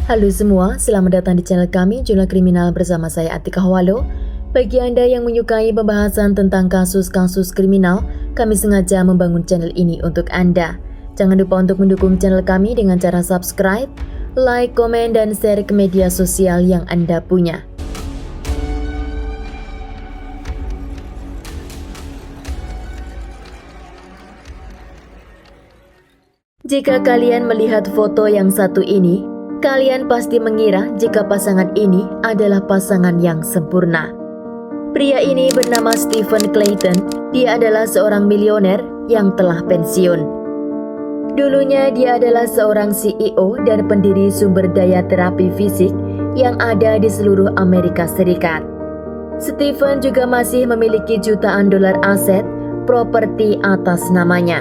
Halo semua, selamat datang di channel kami Jurnal Kriminal bersama saya Atika Hawalo. Bagi Anda yang menyukai pembahasan tentang kasus-kasus kriminal, kami sengaja membangun channel ini untuk Anda. Jangan lupa untuk mendukung channel kami dengan cara subscribe, like, komen, dan share ke media sosial yang Anda punya. Jika kalian melihat foto yang satu ini, kalian pasti mengira jika pasangan ini adalah pasangan yang sempurna. Pria ini bernama Stephen Clayton. Dia adalah seorang milioner yang telah pensiun. Dulunya dia adalah seorang CEO dan pendiri sumber daya terapi fisik yang ada di seluruh Amerika Serikat. Stephen juga masih memiliki jutaan dolar aset properti atas namanya.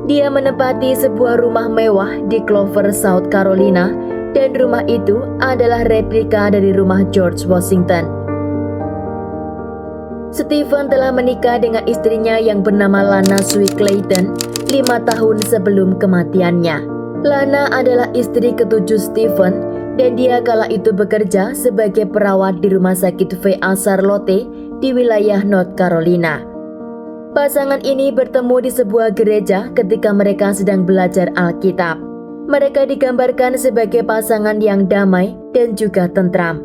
Dia menempati sebuah rumah mewah di Clover, South Carolina, dan rumah itu adalah replika dari rumah George Washington. Stephen telah menikah dengan istrinya yang bernama Lana Sue Clayton 5 tahun sebelum kematiannya. Lana adalah istri ketujuh Stephen dan dia kala itu bekerja sebagai perawat di rumah sakit VA Charlotte di wilayah North Carolina. Pasangan ini bertemu di sebuah gereja ketika mereka sedang belajar Alkitab. Mereka digambarkan sebagai pasangan yang damai dan juga tentram.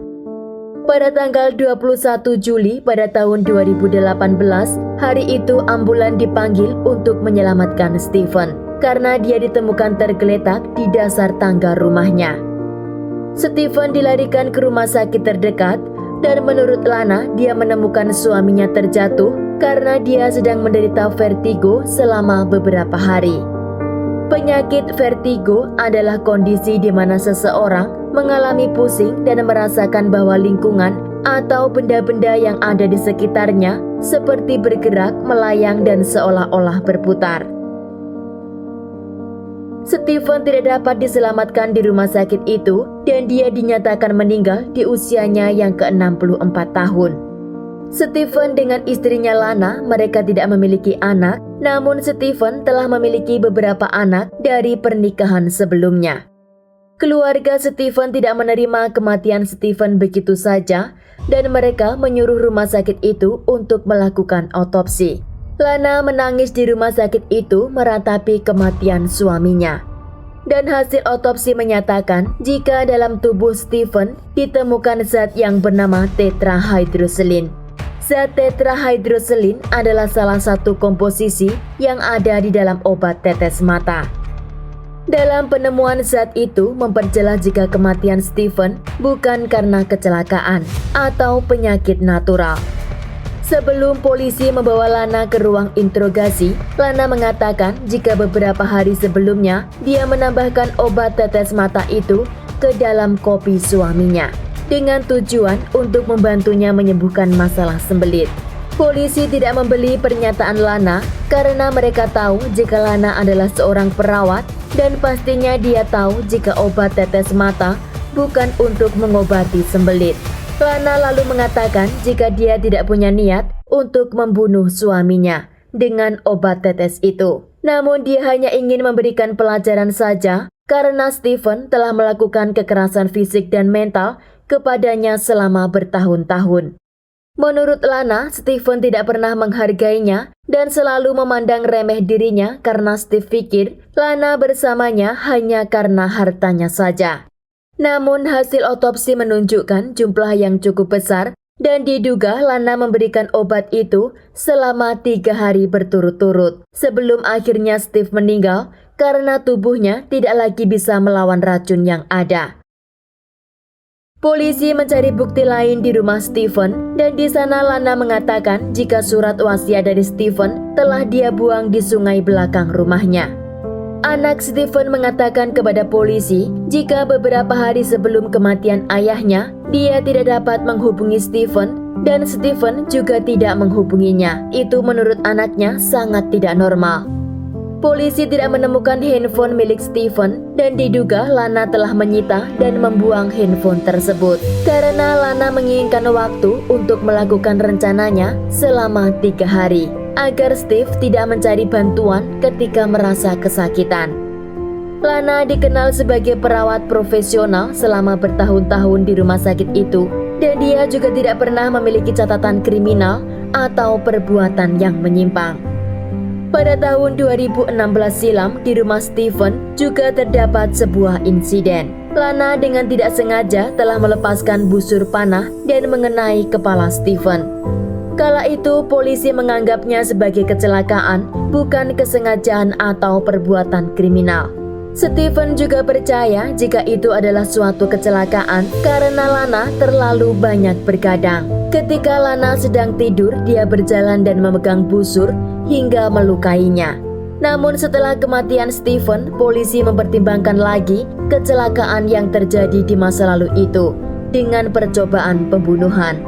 Pada tanggal 21 Juli pada tahun 2018, hari itu ambulan dipanggil untuk menyelamatkan Stephen karena dia ditemukan tergeletak di dasar tangga rumahnya. Stephen dilarikan ke rumah sakit terdekat dan menurut Lana dia menemukan suaminya terjatuh karena dia sedang menderita vertigo selama beberapa hari. Penyakit vertigo adalah kondisi di mana seseorang mengalami pusing dan merasakan bahwa lingkungan atau benda-benda yang ada di sekitarnya seperti bergerak, melayang, dan seolah-olah berputar. Stephen tidak dapat diselamatkan di rumah sakit itu dan dia dinyatakan meninggal di usianya yang ke-64 tahun. Stephen dengan istrinya Lana, mereka tidak memiliki anak, namun Stephen telah memiliki beberapa anak dari pernikahan sebelumnya. Keluarga Stephen tidak menerima kematian Stephen begitu saja dan mereka menyuruh rumah sakit itu untuk melakukan otopsi. Lana menangis di rumah sakit itu meratapi kematian suaminya. Dan hasil otopsi menyatakan jika dalam tubuh Stephen ditemukan zat yang bernama tetrahydroselin. Zat tetrahydroselin adalah salah satu komposisi yang ada di dalam obat tetes mata. Dalam penemuan zat itu memperjelas jika kematian Stephen bukan karena kecelakaan atau penyakit natural. Sebelum polisi membawa Lana ke ruang interogasi, Lana mengatakan jika beberapa hari sebelumnya dia menambahkan obat tetes mata itu ke dalam kopi suaminya dengan tujuan untuk membantunya menyembuhkan masalah sembelit. Polisi tidak membeli pernyataan Lana karena mereka tahu jika Lana adalah seorang perawat dan pastinya dia tahu jika obat tetes mata bukan untuk mengobati sembelit. Lana lalu mengatakan jika dia tidak punya niat untuk membunuh suaminya dengan obat tetes itu. Namun dia hanya ingin memberikan pelajaran saja karena Stephen telah melakukan kekerasan fisik dan mental kepadanya selama bertahun-tahun. Menurut Lana, Stephen tidak pernah menghargainya dan selalu memandang remeh dirinya karena Steve pikir Lana bersamanya hanya karena hartanya saja. Namun hasil otopsi menunjukkan jumlah yang cukup besar dan diduga Lana memberikan obat itu selama 3 hari berturut-turut sebelum akhirnya Steve meninggal karena tubuhnya tidak lagi bisa melawan racun yang ada. Polisi mencari bukti lain di rumah Stephen dan di sana Lana mengatakan jika surat wasiat dari Stephen telah dia buang di sungai belakang rumahnya. Anak Stephen mengatakan kepada polisi jika beberapa hari sebelum kematian ayahnya, dia tidak dapat menghubungi Stephen dan Stephen juga tidak menghubunginya. Itu menurut anaknya sangat tidak normal. Polisi tidak menemukan handphone milik Stephen dan diduga Lana telah menyita dan membuang handphone tersebut karena Lana menginginkan waktu untuk melakukan rencananya selama 3 hari agar Steve tidak mencari bantuan ketika merasa kesakitan. Lana dikenal sebagai perawat profesional selama bertahun-tahun di rumah sakit itu, dan dia juga tidak pernah memiliki catatan kriminal atau perbuatan yang menyimpang. Pada tahun 2016 silam di rumah Stephen juga terdapat sebuah insiden. Lana dengan tidak sengaja telah melepaskan busur panah dan mengenai kepala Stephen. Kala itu polisi menganggapnya sebagai kecelakaan, bukan kesengajaan atau perbuatan kriminal. Stephen juga percaya jika itu adalah suatu kecelakaan karena Lana terlalu banyak bergadang. Ketika Lana sedang tidur, dia berjalan dan memegang busur hingga melukainya. Namun setelah kematian Stephen, polisi mempertimbangkan lagi kecelakaan yang terjadi di masa lalu itu dengan percobaan pembunuhan.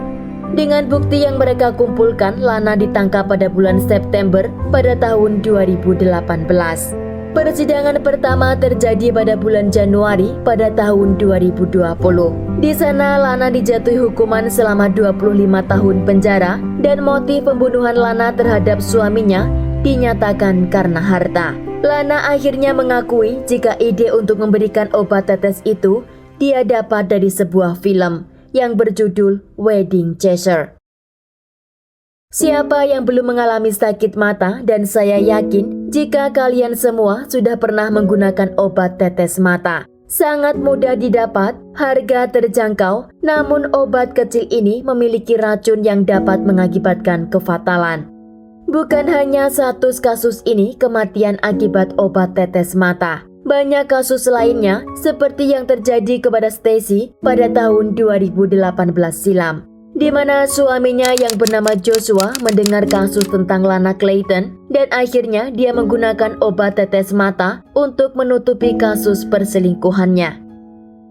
Dengan bukti yang mereka kumpulkan, Lana ditangkap pada bulan September pada tahun 2018. Persidangan pertama terjadi pada bulan Januari pada tahun 2020. Di sana Lana dijatuhi hukuman selama 25 tahun penjara dan motif pembunuhan Lana terhadap suaminya dinyatakan karena harta. Lana akhirnya mengakui jika ide untuk memberikan obat tetes itu dia dapat dari sebuah film yang berjudul Wedding Chaser. Siapa yang belum mengalami sakit mata, dan saya yakin jika kalian semua sudah pernah menggunakan obat tetes mata. Sangat mudah didapat, harga terjangkau, namun obat kecil ini memiliki racun yang dapat mengakibatkan kefatalan. Bukan hanya satu kasus ini kematian akibat obat tetes mata. Banyak kasus lainnya seperti yang terjadi kepada Stacy pada tahun 2018 silam, di mana suaminya yang bernama Joshua mendengar kasus tentang Lana Clayton dan akhirnya dia menggunakan obat tetes mata untuk menutupi kasus perselingkuhannya.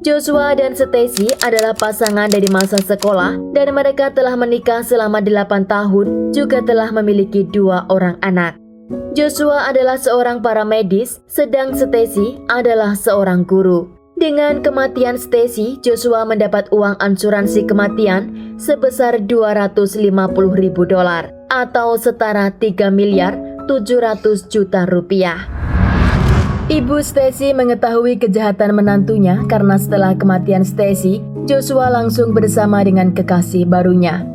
Joshua dan Stacy adalah pasangan dari masa sekolah dan mereka telah menikah selama 8 tahun, juga telah memiliki 2 orang anak. Joshua adalah seorang paramedis, sedang Stacy adalah seorang guru. Dengan kematian Stacy, Joshua mendapat uang asuransi kematian sebesar $250.000 atau setara 3 miliar 700 juta rupiah. Ibu Stacy mengetahui kejahatan menantunya karena setelah kematian Stacy, Joshua langsung bersama dengan kekasih barunya.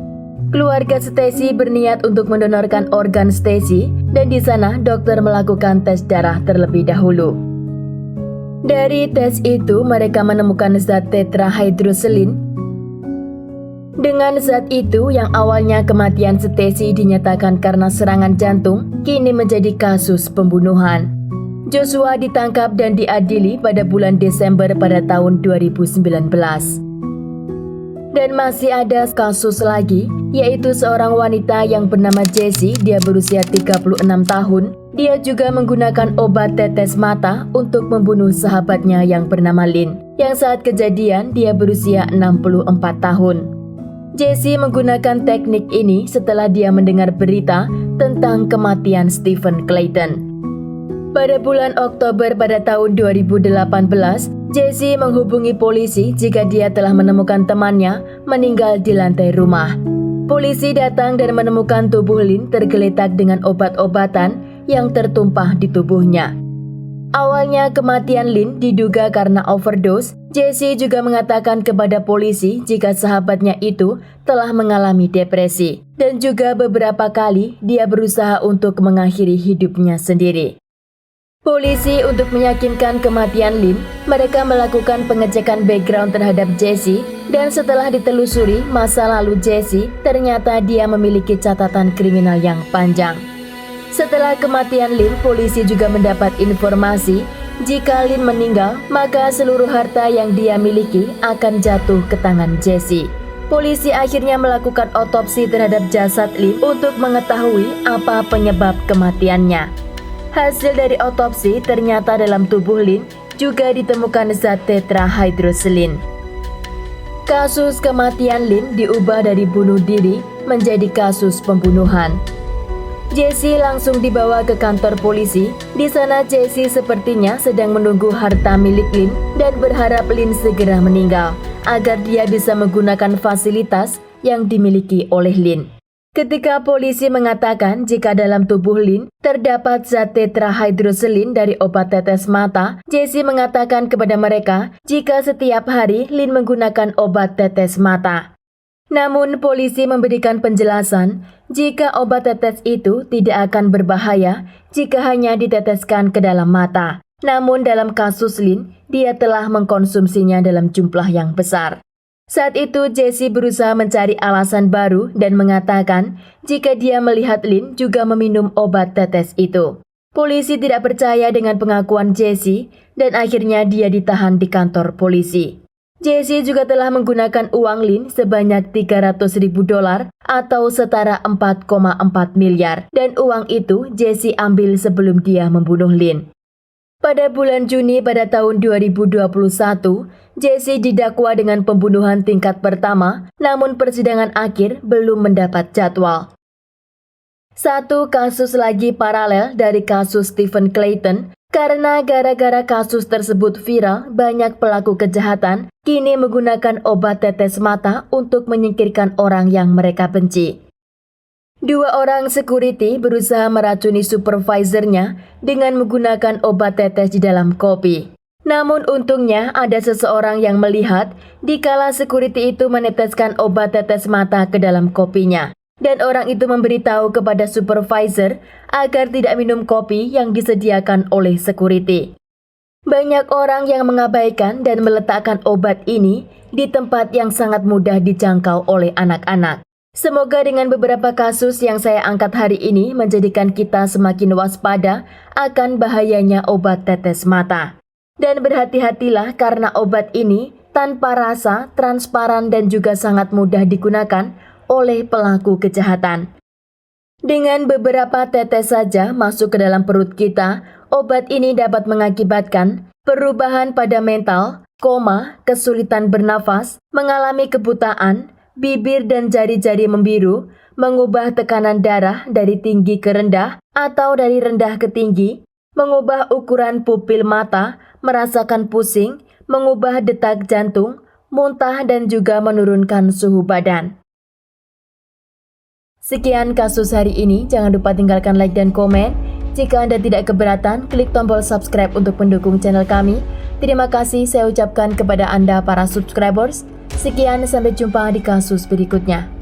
Keluarga Stacy berniat untuk mendonorkan organ Stacy dan di sana dokter melakukan tes darah terlebih dahulu. Dari tes itu mereka menemukan zat tetrahydroselin. Dengan zat itu yang awalnya kematian Stacy dinyatakan karena serangan jantung, kini menjadi kasus pembunuhan. Joshua ditangkap dan diadili pada bulan Desember pada tahun 2019. Dan masih ada kasus lagi, yaitu seorang wanita yang bernama Jessie, dia berusia 36 tahun. Dia juga menggunakan obat tetes mata untuk membunuh sahabatnya yang bernama Lynn, yang saat kejadian dia berusia 64 tahun. Jessie menggunakan teknik ini setelah dia mendengar berita tentang kematian Stephen Clayton. Pada bulan Oktober pada tahun 2018, Jessie menghubungi polisi jika dia telah menemukan temannya meninggal di lantai rumah. Polisi datang dan menemukan tubuh Lynn tergeletak dengan obat-obatan yang tertumpah di tubuhnya. Awalnya kematian Lynn diduga karena overdose. Jessie juga mengatakan kepada polisi jika sahabatnya itu telah mengalami depresi dan juga beberapa kali dia berusaha untuk mengakhiri hidupnya sendiri. Polisi untuk meyakinkan kematian Lynn, mereka melakukan pengecekan background terhadap Jessie dan setelah ditelusuri masa lalu Jessie, ternyata dia memiliki catatan kriminal yang panjang. Setelah kematian Lynn, polisi juga mendapat informasi jika Lynn meninggal, maka seluruh harta yang dia miliki akan jatuh ke tangan Jessie. Polisi akhirnya melakukan otopsi terhadap jasad Lynn untuk mengetahui apa penyebab kematiannya. Hasil dari otopsi ternyata dalam tubuh Lynn juga ditemukan zat tetrahydroselin. Kasus kematian Lynn diubah dari bunuh diri menjadi kasus pembunuhan. Jessie langsung dibawa ke kantor polisi. Di sana Jessie sepertinya sedang menunggu harta milik Lynn dan berharap Lynn segera meninggal agar dia bisa menggunakan fasilitas yang dimiliki oleh Lynn. Ketika polisi mengatakan jika dalam tubuh Lin terdapat zat tetrahydroselin dari obat tetes mata, Jesse mengatakan kepada mereka jika setiap hari Lin menggunakan obat tetes mata. Namun polisi memberikan penjelasan jika obat tetes itu tidak akan berbahaya jika hanya diteteskan ke dalam mata. Namun dalam kasus Lin, dia telah mengkonsumsinya dalam jumlah yang besar. Saat itu Jesse berusaha mencari alasan baru dan mengatakan jika dia melihat Lin juga meminum obat tetes itu. Polisi tidak percaya dengan pengakuan Jesse dan akhirnya dia ditahan di kantor polisi. Jesse juga telah menggunakan uang Lin sebanyak $300.000 atau setara 4,4 miliar dan uang itu Jesse ambil sebelum dia membunuh Lin. Pada bulan Juni pada tahun 2021, Jesse didakwa dengan pembunuhan tingkat pertama, namun persidangan akhir belum mendapat jadwal. Satu kasus lagi paralel dari kasus Stephen Clayton, karena gara-gara kasus tersebut viral, banyak pelaku kejahatan kini menggunakan obat tetes mata untuk menyingkirkan orang yang mereka benci. Dua orang security berusaha meracuni supervisornya dengan menggunakan obat tetes di dalam kopi. Namun untungnya ada seseorang yang melihat dikala security itu meneteskan obat tetes mata ke dalam kopinya. Dan orang itu memberitahu kepada supervisor agar tidak minum kopi yang disediakan oleh security. Banyak orang yang mengabaikan dan meletakkan obat ini di tempat yang sangat mudah dijangkau oleh anak-anak. Semoga dengan beberapa kasus yang saya angkat hari ini menjadikan kita semakin waspada akan bahayanya obat tetes mata. Dan berhati-hatilah karena obat ini tanpa rasa, transparan dan juga sangat mudah digunakan oleh pelaku kejahatan. Dengan beberapa tetes saja masuk ke dalam perut kita, obat ini dapat mengakibatkan perubahan pada mental, koma, kesulitan bernafas, mengalami kebutaan, bibir dan jari-jari membiru, mengubah tekanan darah dari tinggi ke rendah atau dari rendah ke tinggi, mengubah ukuran pupil mata, merasakan pusing, mengubah detak jantung, muntah dan juga menurunkan suhu badan. Sekian kasus hari ini, jangan lupa tinggalkan like dan komen. Jika Anda tidak keberatan, klik tombol subscribe untuk mendukung channel kami. Terima kasih saya ucapkan kepada Anda para subscribers. Sekian, sampai jumpa di kasus berikutnya.